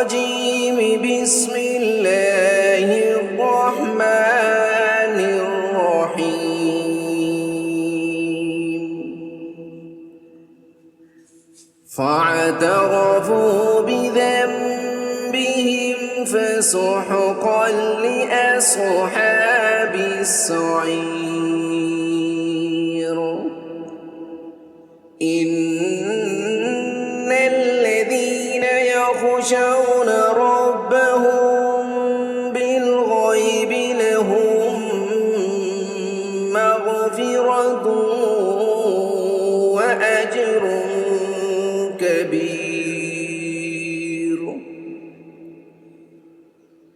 الرجيم. بسم الله الرحمن الرحيم. فاعترفوا بذنبهم فسحقا لأصحاب السعير. إن الذين يخشون ربهم بالغيب لهم مغفرة وأجر كبير.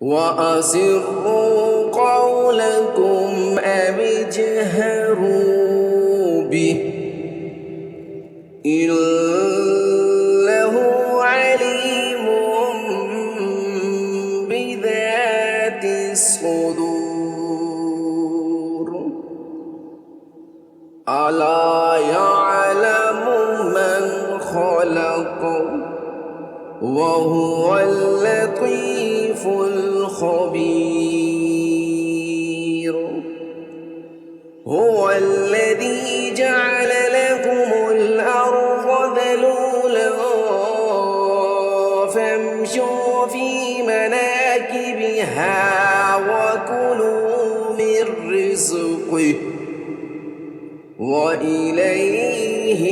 وأسروا قولكم أو اجهروا به إنه عليم بذات الصدور. ألا يعلم من خلق وهو اللطيف الخبير. هو الذي جعل لكم الأرض ذلولا فامشوا في مناكبها وكلوا من رزقه وإليه